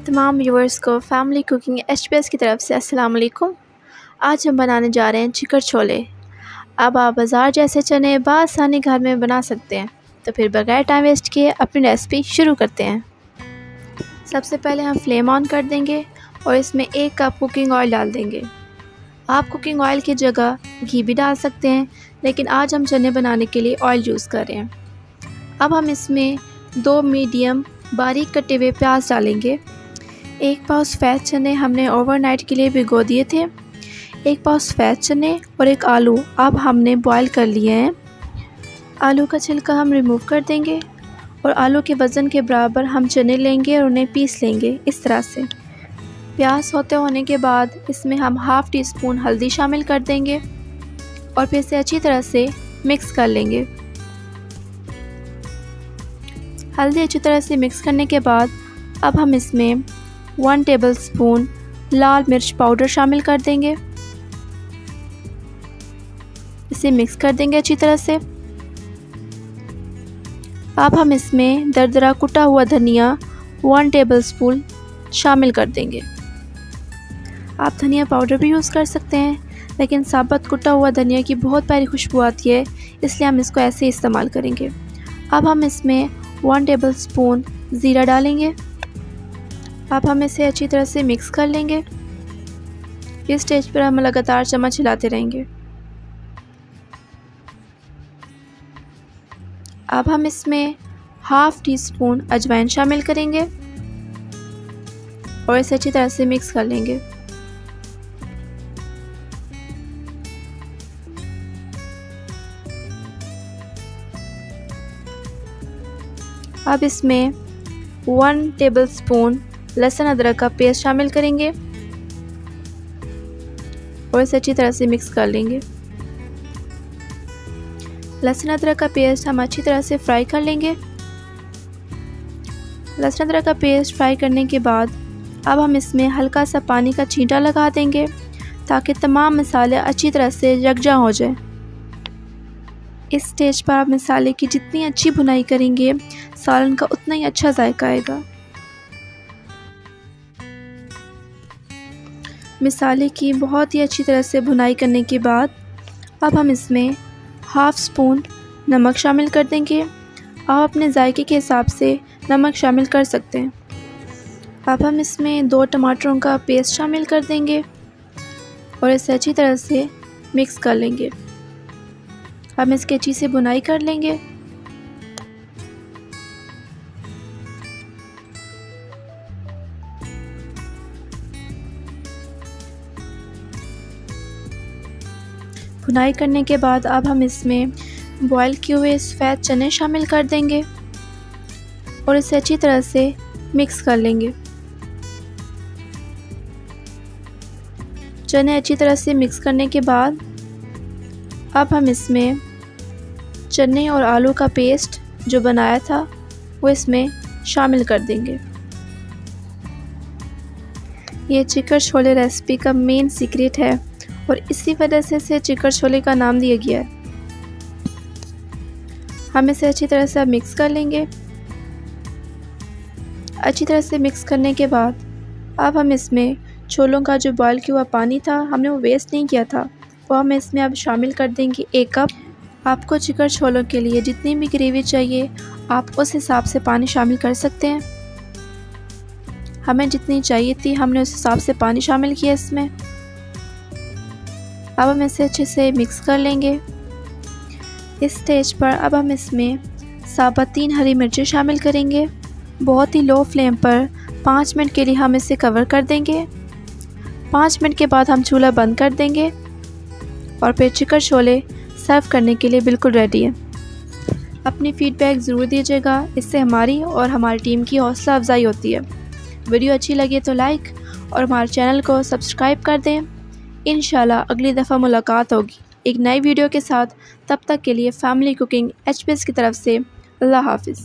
तमाम व्यूअर्स को family cooking HPS की तरफ से अस्सलाम वालेकुम। आज हम बनाने जा रहे हैं चिकन छोले। अब आप बाज़ार जैसे चने बआसानी घर में बना सकते हैं, तो फिर बगैर टाइम वेस्ट किए अपनी रेसिपी शुरू करते हैं। सबसे पहले हम फ्लेम ऑन कर देंगे और इसमें 1 कप कुकिंग ऑयल डाल देंगे। आप कुकिंग ऑयल की जगह घी भी डाल सकते हैं, लेकिन आज हम चने बनाने के लिए ऑयल यूज़ कर रहे हैं। अब हम इसमें 2 मीडियम बारीक कटे हुए प्याज डालेंगे। 1 पाव सफ़ेद चने हमने ओवरनाइट के लिए भिगो दिए थे। 1 पाव सफ़ेद चने और 1 आलू अब हमने बॉईल कर लिए हैं। आलू का छिलका हम रिमूव कर देंगे और आलू के वज़न के बराबर हम चने लेंगे और उन्हें पीस लेंगे इस तरह से। प्याज होते होने के बाद इसमें हम हाफ़ टी स्पून हल्दी शामिल कर देंगे और फिर इसे अच्छी तरह से मिक्स कर लेंगे। हल्दी अच्छी तरह से मिक्स करने के बाद अब हम इसमें 1 टेबलस्पून लाल मिर्च पाउडर शामिल कर देंगे। इसे मिक्स कर देंगे अच्छी तरह से। अब हम इसमें दरदरा कुटा हुआ धनिया 1 टेबलस्पून शामिल कर देंगे। आप धनिया पाउडर भी यूज़ कर सकते हैं, लेकिन साबुत कुटा हुआ धनिया की बहुत प्यारी खुशबू आती है, इसलिए हम इसको ऐसे ही इस्तेमाल करेंगे। अब हम इसमें 1 टेबलस्पून ज़ीरा डालेंगे। अब हम इसे अच्छी तरह से मिक्स कर लेंगे। इस स्टेज पर हम लगातार चम्मच हिलाते रहेंगे। अब हम इसमें हाफ़ टी स्पून अजवाइन शामिल करेंगे और इसे अच्छी तरह से मिक्स कर लेंगे। अब इसमें 1 टेबलस्पून लहसुन अदरक का पेस्ट शामिल करेंगे और इसे अच्छी तरह से मिक्स कर लेंगे। लहसुन अदरक का पेस्ट हम अच्छी तरह से फ्राई कर लेंगे। लहसुन अदरक का पेस्ट फ्राई करने के बाद अब हम इसमें हल्का सा पानी का छींटा लगा देंगे ताकि तमाम मसाले अच्छी तरह से यकजा हो जाए। इस स्टेज पर आप मसाले की जितनी अच्छी भुनाई करेंगे, सालन का उतना ही अच्छा जायका आएगा। मसाले की बहुत ही अच्छी तरह से भुनाई करने के बाद अब हम इसमें हाफ़ स्पून नमक शामिल कर देंगे। आप अपने जायके के हिसाब से नमक शामिल कर सकते हैं। अब हम इसमें 2 टमाटरों का पेस्ट शामिल कर देंगे और इसे अच्छी तरह से मिक्स कर लेंगे। हम इसकी अच्छी से भुनाई कर लेंगे। भुनाई करने के बाद अब हम इसमें बॉईल किए हुए सफ़ेद चने शामिल कर देंगे और इसे अच्छी तरह से मिक्स कर लेंगे। चने अच्छी तरह से मिक्स करने के बाद अब हम इसमें चने और आलू का पेस्ट जो बनाया था वो इसमें शामिल कर देंगे। ये चिकन छोले रेसिपी का मेन सीक्रेट है और इसी वजह से इसे चिकन छोले का नाम दिया गया है। हम इसे अच्छी तरह से मिक्स कर लेंगे। अच्छी तरह से मिक्स करने के बाद अब हम इसमें छोलों का जो बॉयल किया हुआ पानी था, हमने वो वेस्ट नहीं किया था, वो हम इसमें अब शामिल कर देंगे 1 कप। आपको चिकन छोलों के लिए जितनी भी ग्रेवी चाहिए आप उस हिसाब से पानी शामिल कर सकते हैं। हमें जितनी चाहिए थी हमने उस हिसाब से पानी शामिल किया इसमें। अब हम इसे अच्छे से मिक्स कर लेंगे। इस स्टेज पर अब हम इसमें साबुत 3 हरी मिर्चें शामिल करेंगे। बहुत ही लो फ्लेम पर 5 मिनट के लिए हम इसे कवर कर देंगे। 5 मिनट के बाद हम चूल्हा बंद कर देंगे और फिर चिकन छोले सर्व करने के लिए बिल्कुल रेडी है। अपनी फ़ीडबैक ज़रूर दीजिएगा, इससे हमारी और हमारी टीम की हौसला अफजाई होती है। वीडियो अच्छी लगी तो लाइक और हमारे चैनल को सब्सक्राइब कर दें। इंशाल्लाह अगली दफ़ा मुलाकात होगी एक नई वीडियो के साथ। तब तक के लिए फैमिली कुकिंग HPS की तरफ से अल्लाह हाफ़िज़।